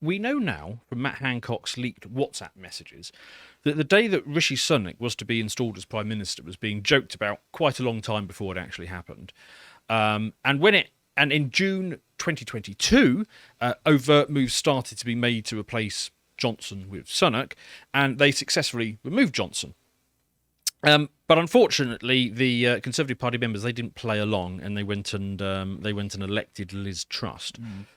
we know now from Matt Hancock's leaked WhatsApp messages that the day that Rishi Sunak was to be installed as Prime Minister was being joked about quite a long time before it actually happened. And in June 2022, overt moves started to be made to replace Johnson with Sunak, and they successfully removed Johnson. But unfortunately, the Conservative Party members, they didn't play along, and they went and elected Liz Truss.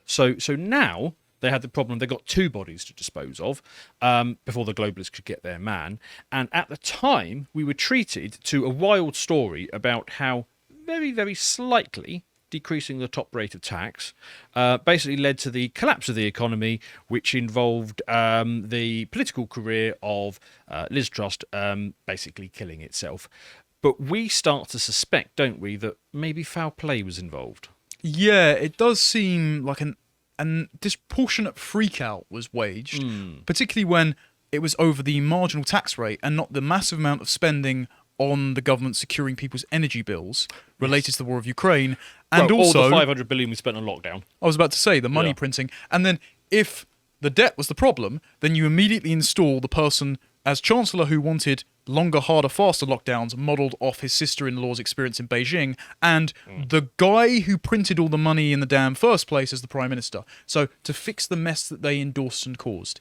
So now they had the problem. They got two bodies to dispose of before the globalists could get their man. And at the time, we were treated to a wild story about how very, very slightly decreasing the top rate of tax basically led to the collapse of the economy, which involved the political career of Liz Truss basically killing itself. But we start to suspect, don't we, that maybe foul play was involved. Yeah, it does seem like an disproportionate freakout was waged, particularly when it was over the marginal tax rate and not the massive amount of spending on the government securing people's energy bills related to the war of Ukraine, and also all the $500 billion we spent on lockdown. I was about to say the money printing, and then if the debt was the problem, then you immediately install the person as Chancellor who wanted longer, harder, faster lockdowns, modelled off his sister-in-law's experience in Beijing, and the guy who printed all the money in the damn first place as the Prime Minister. So to fix the mess that they endorsed and caused.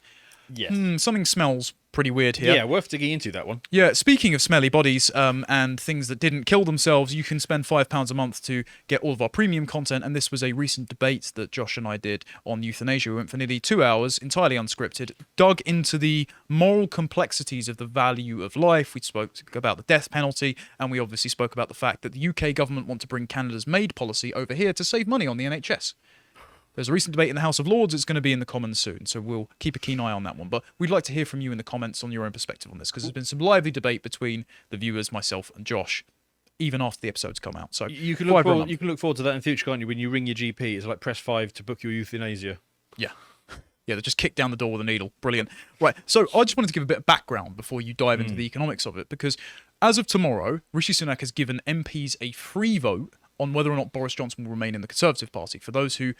Yes. Something smells pretty weird here. Yeah, worth digging into that one. Yeah, speaking of smelly bodies and things that didn't kill themselves, you can spend £5 a month to get all of our premium content, and this was a recent debate that Josh and I did on euthanasia. We went for nearly 2 hours, entirely unscripted, dug into the moral complexities of the value of life. We spoke about the death penalty, and we obviously spoke about the fact that the UK government want to bring Canada's MAID policy over here to save money on the NHS. There's a recent debate in the House of Lords. It's going to be in the Commons soon, so we'll keep a keen eye on that one. But we'd like to hear from you in the comments on your own perspective on this, because there's been some lively debate between the viewers, myself, and Josh, even after the episodes come out. So you can look forward to that in future, can't you? When you ring your GP, it's like press 5 to book your euthanasia. Yeah. Yeah, they just kick down the door with a needle. Brilliant. Right, so I just wanted to give a bit of background before you dive into the economics of it, because as of tomorrow, Rishi Sunak has given MPs a free vote on whether or not Boris Johnson will remain in the Conservative Party. For those who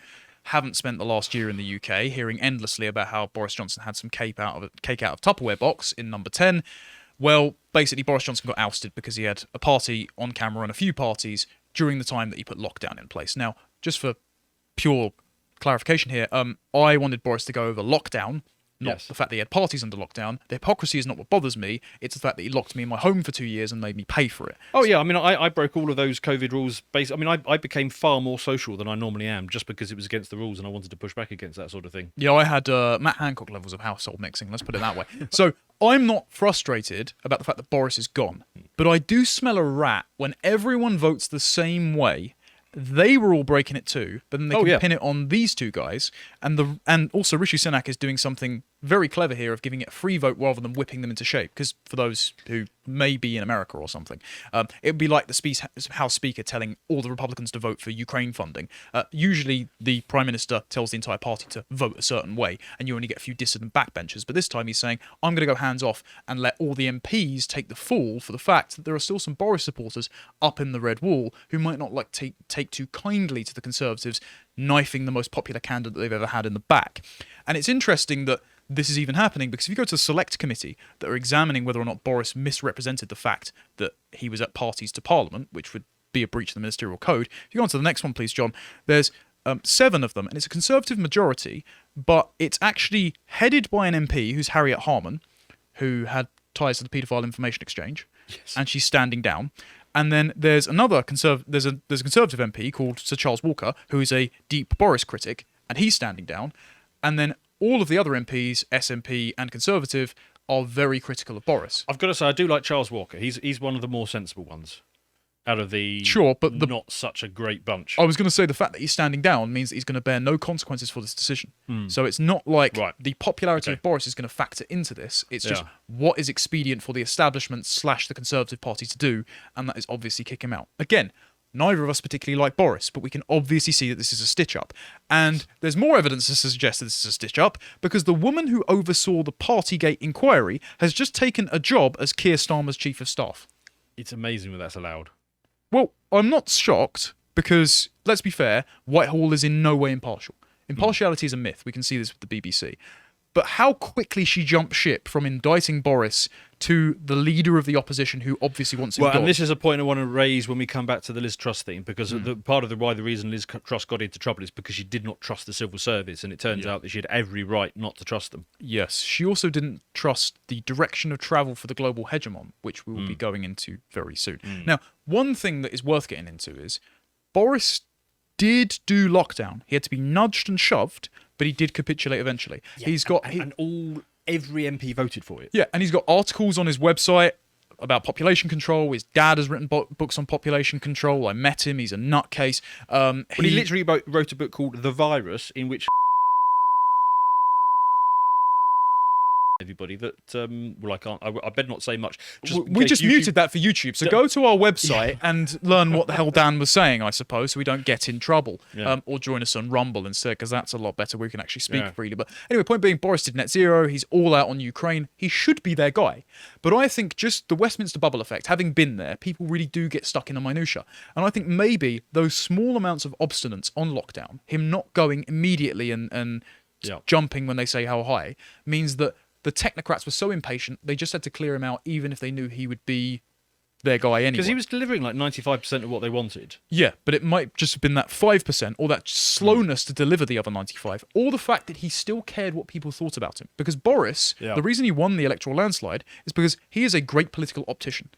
haven't spent the last year in the UK hearing endlessly about how Boris Johnson had some cake out of Tupperware box in number 10, well, basically Boris Johnson got ousted because he had a party on camera and a few parties during the time that he put lockdown in place. Now, just for pure clarification here, I wanted Boris to go over lockdown, not the fact that he had parties under lockdown. The hypocrisy is not what bothers me. It's the fact that he locked me in my home for 2 years and made me pay for it. Oh, yeah. I mean, I broke all of those COVID rules. I mean, I became far more social than I normally am just because it was against the rules and I wanted to push back against that sort of thing. Yeah, I had Matt Hancock levels of household mixing, let's put it that way. So I'm not frustrated about the fact that Boris is gone, but I do smell a rat when everyone votes the same way. They were all breaking it too, but then they can pin it on these two guys. And also Rishi Sunak is doing something very clever here of giving it a free vote rather than whipping them into shape. Because for those who may be in America or something, it would be like the House Speaker telling all the Republicans to vote for Ukraine funding. Usually the Prime Minister tells the entire party to vote a certain way, and you only get a few dissident backbenchers. But this time he's saying, I'm going to go hands off and let all the MPs take the fall for the fact that there are still some Boris supporters up in the Red Wall who might not like take too kindly to the Conservatives knifing the most popular candidate they've ever had in the back. And it's interesting that this is even happening because if you go to the select committee that are examining whether or not Boris misrepresented the fact that he was at parties to Parliament, which would be a breach of the ministerial code. If you go on to the next one, please, John, there's 7 of them, and it's a Conservative majority, but it's actually headed by an MP who's Harriet Harman, who had ties to the paedophile information exchange, and she's standing down. And then there's another there's a Conservative MP called Sir Charles Walker, who is a deep Boris critic, and he's standing down. And then all of the other MPs, SNP and Conservative, are very critical of Boris. I've got to say, I do like Charles Walker. He's one of the more sensible ones out of the not such a great bunch. I was going to say the fact that he's standing down means that he's going to bear no consequences for this decision. So it's not like the popularity of Boris is going to factor into this. It's just what is expedient for the establishment / the Conservative Party to do, and that is obviously kick him out. Again, neither of us particularly like Boris, but we can obviously see that this is a stitch-up. And there's more evidence to suggest that this is a stitch-up, because the woman who oversaw the Partygate inquiry has just taken a job as Keir Starmer's Chief of Staff. It's amazing that that's allowed. Well, I'm not shocked, because, let's be fair, Whitehall is in no way impartial. Impartiality is a myth. We can see this with the BBC. But how quickly she jumped ship from indicting Boris to the leader of the opposition who obviously wants him gone. And this is a point I want to raise when we come back to the Liz Truss thing, because part of the reason Liz Truss got into trouble is because she did not trust the civil service, and it turns out that she had every right not to trust them. Yes, she also didn't trust the direction of travel for the global hegemon, which we will be going into very soon. Now, one thing that is worth getting into is Boris did do lockdown. He had to be nudged and shoved, but he did capitulate eventually. Yeah, He's got every MP voted for it. Yeah, and he's got articles on his website about population control. His dad has written books on population control. I met him. He's a nutcase. He literally wrote a book called The Virus, in which everybody that I better not say much. We just muted that for YouTube, so go to our website and learn what the hell Dan was saying, I suppose, so we don't get in trouble. Or join us on Rumble instead, because that's a lot better. We can actually speak freely. But anyway, point being, Boris did net zero. He's all out on Ukraine. He should be their guy. But I think just the Westminster bubble effect, having been there, people really do get stuck in the minutiae. And I think maybe those small amounts of obstinance on lockdown, him not going immediately and jumping when they say how high, means that the technocrats were so impatient, they just had to clear him out, even if they knew he would be their guy anyway. Because he was delivering like 95% of what they wanted. Yeah, but it might just have been that 5%, or that slowness to deliver the other 95%, or the fact that he still cared what people thought about him. Because Boris, the reason he won the electoral landslide is because he is a great political optician.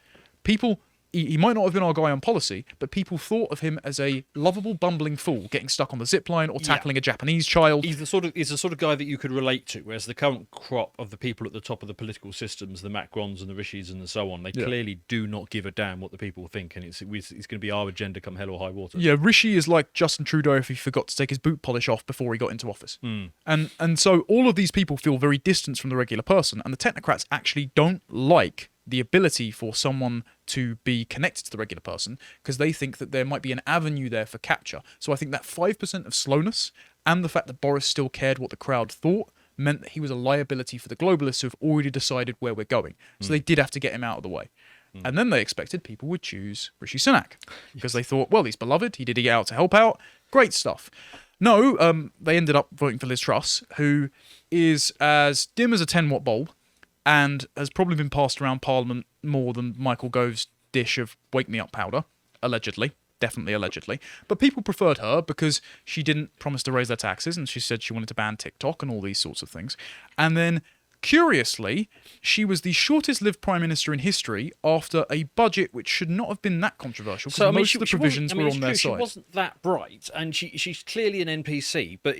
People... He might not have been our guy on policy, but people thought of him as a lovable, bumbling fool getting stuck on the zip line or tackling a Japanese child. He's the sort of guy that you could relate to, whereas the current crop of the people at the top of the political systems, the Macrons and the Rishis and so on, they clearly do not give a damn what the people think, and it's going to be our agenda come hell or high water. Yeah, Rishi is like Justin Trudeau if he forgot to take his boot polish off before he got into office. And so all of these people feel very distant from the regular person, and the technocrats actually don't like the ability for someone to be connected to the regular person, because they think that there might be an avenue there for capture. So I think that 5% of slowness and the fact that Boris still cared what the crowd thought meant that he was a liability for the globalists who have already decided where we're going. So they did have to get him out of the way. And then they expected people would choose Rishi Sunak, because they thought, well, he's beloved, he did get out to help out, great stuff. No, they ended up voting for Liz Truss, who is as dim as a 10-watt bulb, and has probably been passed around Parliament more than Michael Gove's dish of wake-me-up powder, allegedly. Definitely allegedly. But people preferred her because she didn't promise to raise their taxes, and she said she wanted to ban TikTok and all these sorts of things. And then, curiously, she was the shortest-lived Prime Minister in history after a budget which should not have been that controversial, because most of the provisions were on their side. She wasn't that bright, and she's clearly an NPC, but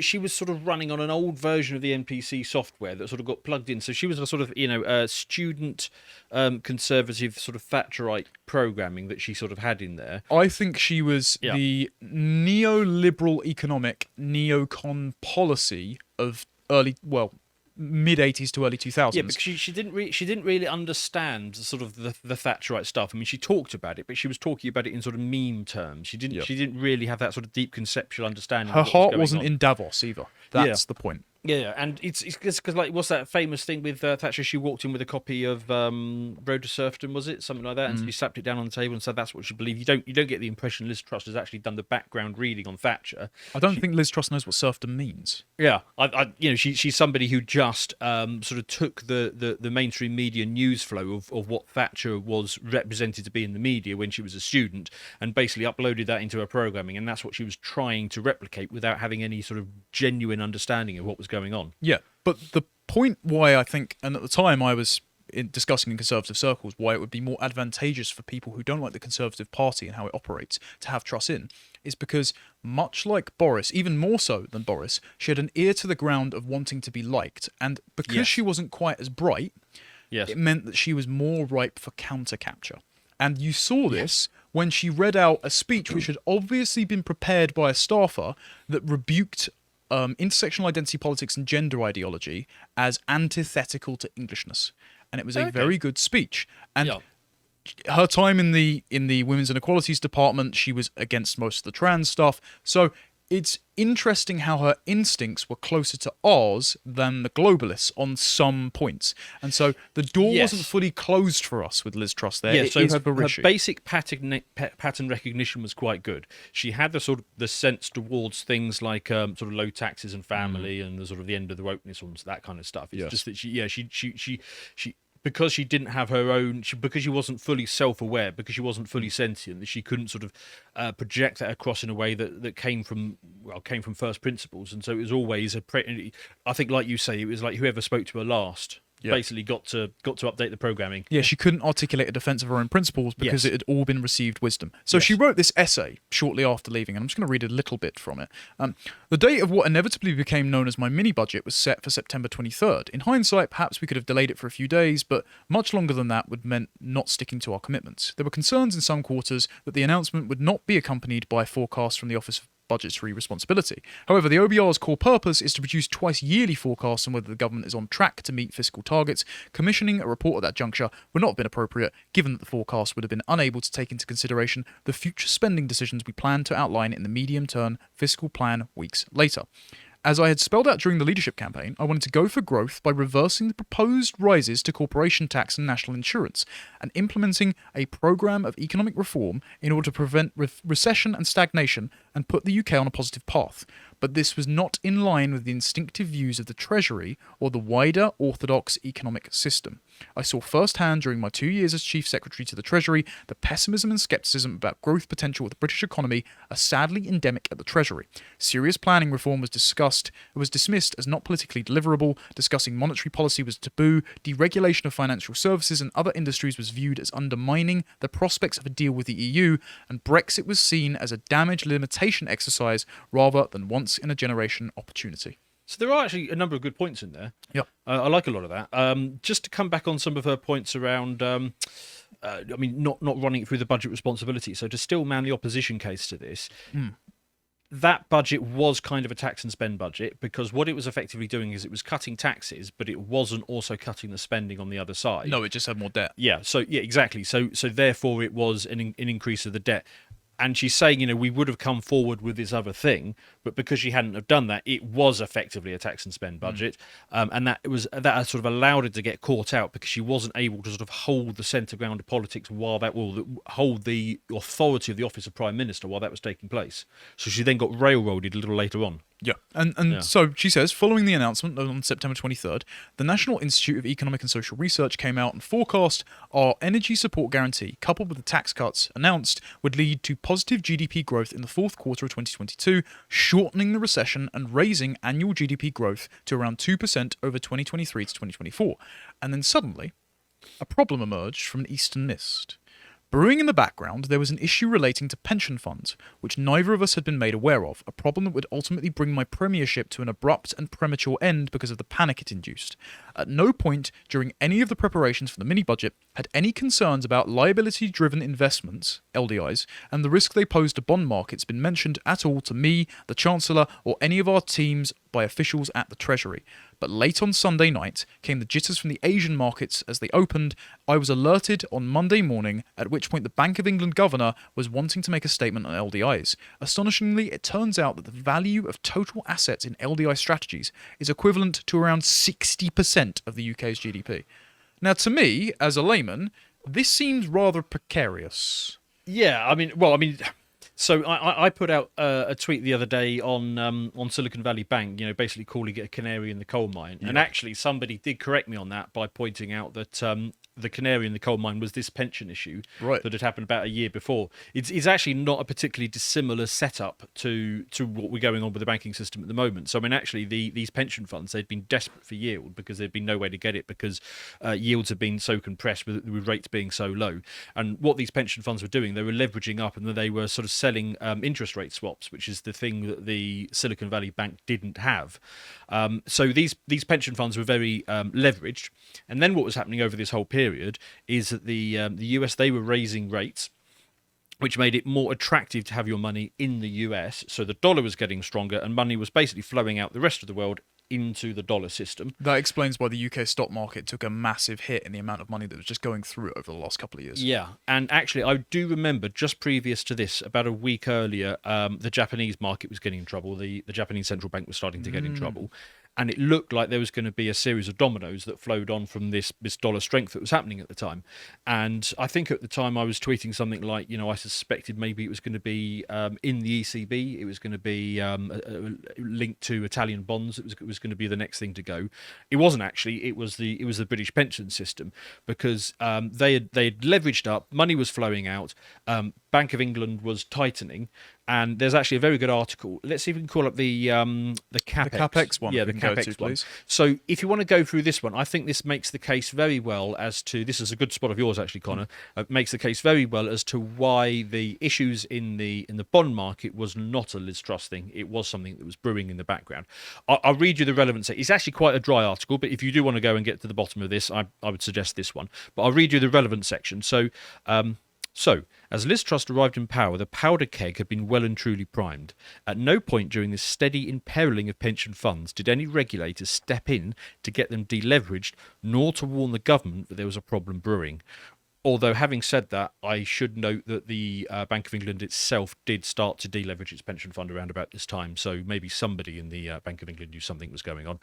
she was sort of running on an old version of the NPC software that sort of got plugged in. So she was a sort of, student conservative sort of Thatcherite programming that she sort of had in there. I think she was the neoliberal economic neocon policy of mid-80s to early 2000s. Yeah, because she didn't really understand sort of the Thatcherite stuff. I mean, she talked about it, but she was talking about it in sort of meme terms. She didn't really have that sort of deep conceptual understanding. Her heart wasn't in Davos either. That's the point. Yeah, and it's because like, what's that famous thing with Thatcher? She walked in with a copy of Road to Serfdom, was it something like that? And she slapped it down on the table and said that's what she believed. You don't get the impression Liz Truss has actually done the background reading on Thatcher. I don't think Liz Truss knows what serfdom means. Yeah, she's somebody who just sort of took the mainstream media news flow of what Thatcher was represented to be in the media when she was a student, and basically uploaded that into her programming, and that's what she was trying to replicate without having any sort of genuine understanding of what was going on. Yeah, but the point why I think, and at the time I was discussing in conservative circles, why it would be more advantageous for people who don't like the Conservative Party and how it operates to have Truss in, is because much like Boris, even more so than Boris, she had an ear to the ground of wanting to be liked, and because she wasn't quite as bright, it meant that she was more ripe for counter-capture. And you saw this when she read out a speech which had obviously been prepared by a staffer that rebuked intersectional identity politics and gender ideology as antithetical to Englishness, and it was a very good speech. And her time in the Women's Inequalities Department, she was against most of the trans stuff. So it's interesting how her instincts were closer to ours than the globalists on some points. And so the door Yes. wasn't fully closed for us with Liz Truss there. Yeah, It so is her for Rishi. basic pattern recognition was quite good. She had the sort of the sense towards things like sort of low taxes and family and the sort of the end of the wokeness and that kind of stuff. It's Yes. just that she because she didn't have her own, because she wasn't fully self-aware, because she wasn't fully sentient, that she couldn't sort of project that across in a way that came from first principles, and so it was always I think, like you say, it was like whoever spoke to her last basically got to update the programming. Yeah, she couldn't articulate a defense of her own principles because Yes. it had all been received wisdom. So Yes. she wrote this essay shortly after leaving, and I'm just going to read a little bit from it. The date of what inevitably became known as my mini-budget was set for September 23rd. In hindsight, perhaps we could have delayed it for a few days, but much longer than that would meant not sticking to our commitments. There were concerns in some quarters that the announcement would not be accompanied by a forecast from the Office of Budgetary Responsibility. However, the OBR's core purpose is to produce twice yearly forecasts on whether the government is on track to meet fiscal targets. Commissioning a report at that juncture would not have been appropriate, given that the forecast would have been unable to take into consideration the future spending decisions we plan to outline in the medium-term fiscal plan weeks later. As I had spelled out during the leadership campaign, I wanted to go for growth by reversing the proposed rises to corporation tax and national insurance, and implementing a programme of economic reform in order to prevent recession and stagnation and put the UK on a positive path. But this was not in line with the instinctive views of the Treasury or the wider orthodox economic system. I saw firsthand during my 2 years as Chief Secretary to the Treasury the pessimism and scepticism about growth potential of the British economy are sadly endemic at the Treasury. Serious planning reform was dismissed as not politically deliverable, discussing monetary policy was taboo, deregulation of financial services and other industries was viewed as undermining the prospects of a deal with the EU, and Brexit was seen as a damage limitation exercise rather than once-in-a-generation opportunity. So there are actually a number of good points in there. Yeah. I like a lot of that. Just to come back on some of her points around, not running it through the budget responsibility. So to still man the opposition case to this, that budget was kind of a tax and spend budget, because what it was effectively doing is it was cutting taxes, but it wasn't also cutting the spending on the other side. No, it just had more debt. Yeah. So yeah, exactly. So therefore it was an increase of the debt. And she's saying, we would have come forward with this other thing, but because she hadn't have done that, it was effectively a tax and spend budget, and that sort of allowed her to get caught out because she wasn't able to sort of hold the centre ground of politics hold the authority of the office of Prime Minister while that was taking place. So she then got railroaded a little later on. Yeah, and so she says, following the announcement on September 23rd, the National Institute of Economic and Social Research came out and forecast our energy support guarantee, coupled with the tax cuts announced, would lead to positive GDP growth in the fourth quarter of 2022, shortening the recession and raising annual GDP growth to around 2% over 2023 to 2024. And then suddenly, a problem emerged from an eastern mist. Brewing in the background, there was an issue relating to pension funds, which neither of us had been made aware of, a problem that would ultimately bring my premiership to an abrupt and premature end because of the panic it induced. At no point during any of the preparations for the mini-budget had any concerns about liability-driven investments, LDIs, and the risk they posed to bond markets been mentioned at all to me, the Chancellor, or any of our teams by officials at the Treasury. But late on Sunday night came the jitters from the Asian markets as they opened. I was alerted on Monday morning, at which point the Bank of England governor was wanting to make a statement on LDIs. Astonishingly, it turns out that the value of total assets in LDI strategies is equivalent to around 60% of the UK's GDP. Now, to me, as a layman, this seems rather precarious. Yeah, so I put out a tweet the other day on Silicon Valley Bank, basically calling it a canary in the coal mine. Yeah. And actually somebody did correct me on that by pointing out that the canary in the coal mine was this pension issue that had happened about a year before. It's actually not a particularly dissimilar setup to what we're going on with the banking system at the moment. So, actually, these pension funds, they'd been desperate for yield because there'd been no way to get it because yields had been so compressed with rates being so low. And what these pension funds were doing, they were leveraging up and then they were sort of selling interest rate swaps, which is the thing that the Silicon Valley Bank didn't have. So these pension funds were very leveraged. And then what was happening over this whole period is that the US, they were raising rates, which made it more attractive to have your money in the US. So the dollar was getting stronger and money was basically flowing out the rest of the world into the dollar system. That explains why the UK stock market took a massive hit in the amount of money that was just going through it over the last couple of years. Yeah, and actually, I do remember just previous to this, about a week earlier, the Japanese market was getting in trouble. The Japanese central bank was starting to get in trouble. And it looked like there was going to be a series of dominoes that flowed on from this dollar strength that was happening at the time. And I think at the time I was tweeting something like, I suspected maybe it was going to be in the ECB. It was going to be linked to Italian bonds. It was going to be the next thing to go. It wasn't actually. It was the British pension system, because they had leveraged up. Money was flowing out. Bank of England was tightening. And there's actually a very good article. Let's see if we can call up the CapEx. The CapEx one. Yeah, the CapEx one. Please. So if you want to go through this one, I think this makes the case very well as to, this is a good spot of yours actually, Connor, makes the case very well as to why the issues in the bond market was not a Liz Truss thing. It was something that was brewing in the background. I'll read you the relevant section. It's actually quite a dry article, but if you do want to go and get to the bottom of this, I would suggest this one. But I'll read you the relevant section. So, as Liz Truss arrived in power, the powder keg had been well and truly primed. At no point during this steady imperiling of pension funds did any regulators step in to get them deleveraged, nor to warn the government that there was a problem brewing. Although, having said that, I should note that the Bank of England itself did start to deleverage its pension fund around about this time, so maybe somebody in the Bank of England knew something was going on.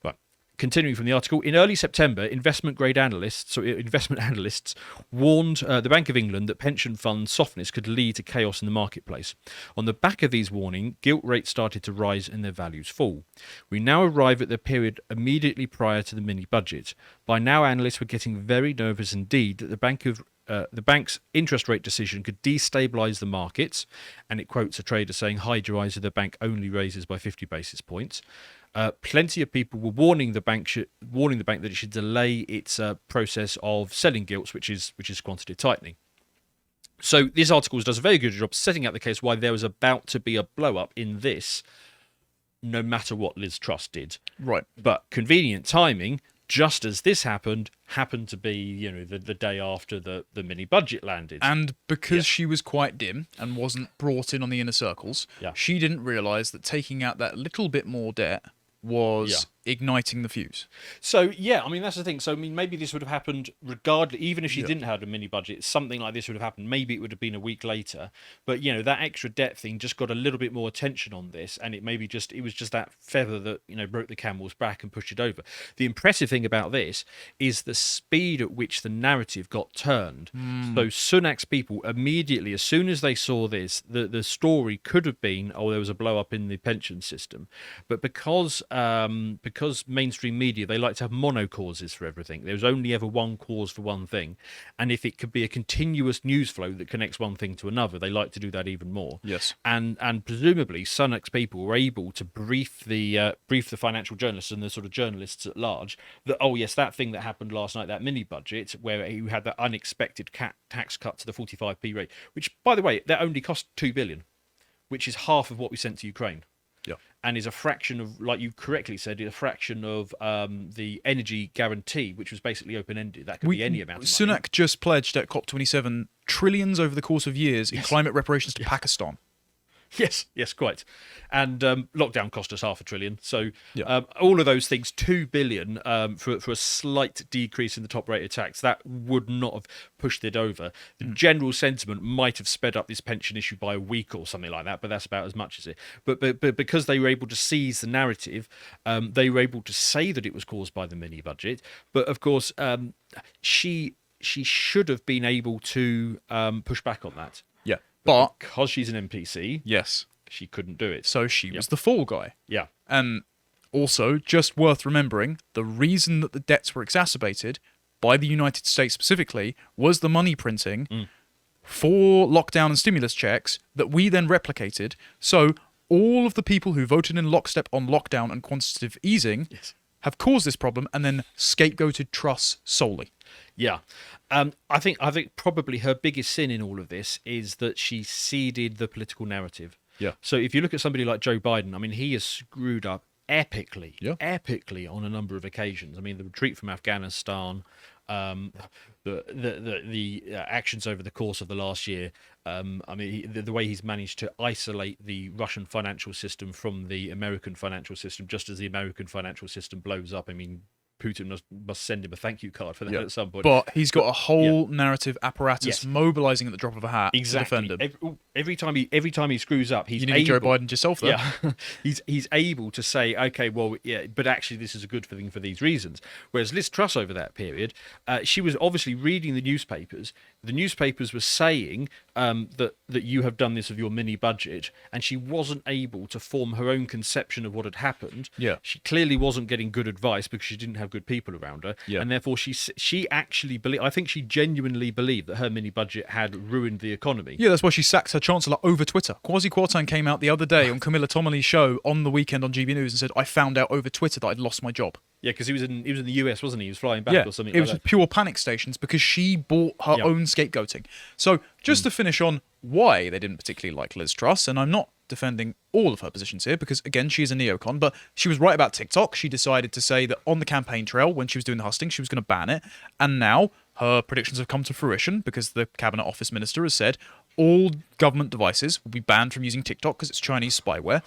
Right. Continuing from the article, in early September, investment analysts warned the Bank of England that pension fund softness could lead to chaos in the marketplace. On the back of these warnings, gilt rates started to rise and their values fall. We now arrive at the period immediately prior to the mini-budget. By now, analysts were getting very nervous indeed that the bank's interest rate decision could destabilise the markets, and it quotes a trader saying, "Hide your eyes if the bank only raises by 50 basis points." Plenty of people were warning the bank that it should delay its process of selling gilts, which is quantitative tightening. So this article does a very good job setting out the case why there was about to be a blow up in this, no matter what Liz Truss did. Right. But convenient timing. Just as this happened to be, the day after the mini budget landed. And because she was quite dim and wasn't brought in on the inner circles, she didn't realise that taking out that little bit more debt was igniting the fuse. So, that's the thing. So, maybe this would have happened regardless, even if she didn't have a mini budget, something like this would have happened. Maybe it would have been a week later. But, that extra debt thing just got a little bit more attention on this. And it was just that feather that, broke the camel's back and pushed it over. The impressive thing about this is the speed at which the narrative got turned. So, Sunak's people immediately, as soon as they saw this, the story could have been, there was a blow up in the pension system. But because mainstream media, they like to have mono causes for everything. There's only ever one cause for one thing. And if it could be a continuous news flow that connects one thing to another, they like to do that even more. Yes. And presumably Sunak's people were able to brief the financial journalists and the sort of journalists at large that, that thing that happened last night, that mini budget, where you had that unexpected tax cut to the 45p rate, which, by the way, that only cost 2 billion, which is half of what we sent to Ukraine. Yeah. And is a fraction of, like you correctly said, a fraction of the energy guarantee, which was basically open-ended. That could be any amount of money. Sunak just pledged at COP27 trillions over the course of years in climate reparations to Pakistan. Yes, quite. And lockdown cost us $500 billion. So all of those things, 2 billion for a slight decrease in the top rate of tax, that would not have pushed it over. The general sentiment might have sped up this pension issue by a week or something like that, but that's about as much as it. But because they were able to seize the narrative, they were able to say that it was caused by the mini budget. But of course, she should have been able to push back on that. Yeah. But because she's an NPC, yes, she couldn't do it. So she was the fall guy. Yeah. And also, just worth remembering, the reason that the debts were exacerbated by the United States specifically was the money printing for lockdown and stimulus checks that we then replicated. So all of the people who voted in lockstep on lockdown and quantitative easing have caused this problem and then scapegoated Truss solely. Yeah. I think probably her biggest sin in all of this is that she seeded the political narrative. Yeah. So if you look at somebody like Joe Biden, he has screwed up epically on a number of occasions. I mean, the retreat from Afghanistan, the actions over the course of the last year. I mean, the way he's managed to isolate the Russian financial system from the American financial system, just as the American financial system blows up. I mean, Putin must send him a thank you card for that at some point. But he's got a whole narrative apparatus mobilizing at the drop of a hat to defend him. Every time he screws up, you need Joe Biden yourself, though. Yeah, he's able to say, okay, well, yeah, but actually this is a good thing for these reasons. Whereas Liz Truss over that period, she was obviously reading the newspapers. The newspapers were saying that you have done this with your mini budget, and she wasn't able to form her own conception of what had happened. Yeah, she clearly wasn't getting good advice because she didn't have good people around her. Yeah, and therefore she actually believed. I think she genuinely believed that her mini budget had ruined the economy. Yeah, that's why she sacked her chancellor over Twitter. Kwasi Kwarteng came out the other day on Camilla Tominey's show on the weekend on GB News and said, "I found out over Twitter that I'd lost my job." Yeah, because he was in the US, wasn't he? He was flying back or something. It was pure panic stations because she bought her own scapegoating. So just to finish on why they didn't particularly like Liz Truss, and I'm not defending all of her positions here because, again, she is a neocon, but she was right about TikTok. She decided to say that on the campaign trail, when she was doing the hustings, she was going to ban it. And now her predictions have come to fruition because the Cabinet Office Minister has said all government devices will be banned from using TikTok because it's Chinese spyware.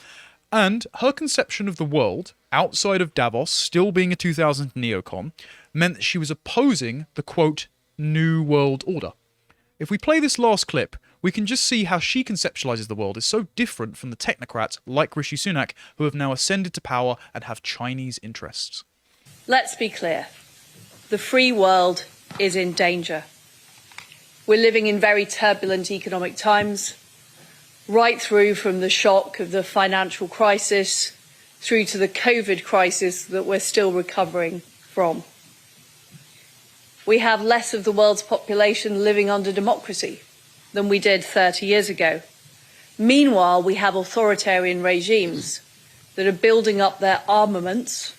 And her conception of the world, outside of Davos, still being a 2000 neocon, meant that she was opposing the, quote, New World Order. If we play this last clip, we can just see how she conceptualizes the world is so different from the technocrats like Rishi Sunak, who have now ascended to power and have Chinese interests. Let's be clear. The free world is in danger. We're living in very turbulent economic times, right through from the shock of the financial crisis through to the COVID crisis that we're still recovering from. We have less of the world's population living under democracy than we did 30 years ago. Meanwhile, we have authoritarian regimes that are building up their armaments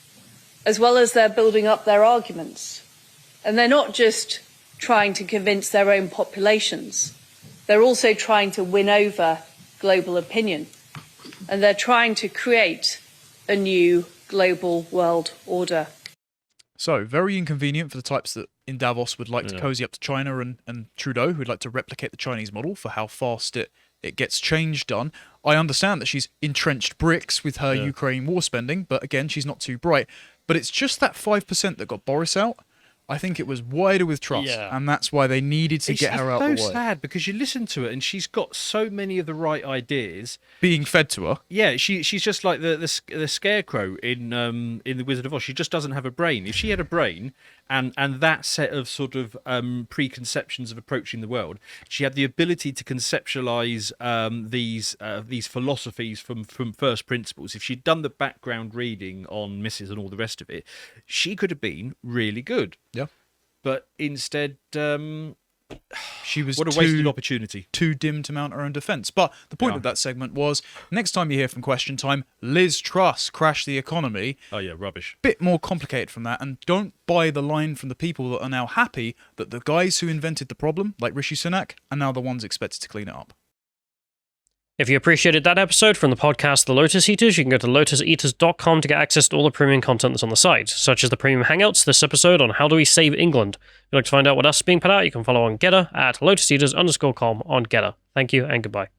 as well as they're building up their arguments. And they're not just trying to convince their own populations. They're also trying to win over global opinion. And they're trying to create a new global world order. So, very inconvenient for the types that in Davos would like to cozy up to China and Trudeau, who'd like to replicate the Chinese model for how fast it gets change done. I understand that she's entrenched bricks with her Ukraine war spending, but again, she's not too bright. But it's just that 5% that got Boris out. I think it was wider with Truss, and that's why they needed to get her out the way. It's so sad because you listen to it and she's got so many of the right ideas being fed to her. Yeah, she's just like the scarecrow in The Wizard of Oz. She just doesn't have a brain. If she had a brain and that set of sort of preconceptions of approaching the world, she had the ability to conceptualize these philosophies from first principles. If she'd done the background reading on Mrs. and all the rest of it, she could have been really good. Yeah. But instead, she was what a wasted opportunity. Too dim to mount her own defence. But the point of that segment was, next time you hear from Question Time, Liz Truss crashed the economy. Oh yeah, rubbish. Bit more complicated from that, and don't buy the line from the people that are now happy that the guys who invented the problem, like Rishi Sunak, are now the ones expected to clean it up. If you appreciated that episode from the podcast The Lotus Eaters, you can go to lotuseaters.com to get access to all the premium content that's on the site, such as the premium hangouts, this episode on How Do We Save England. If you'd like to find out what else is being put out, you can follow on Getter at lotuseaters_com on Getter. Thank you and goodbye.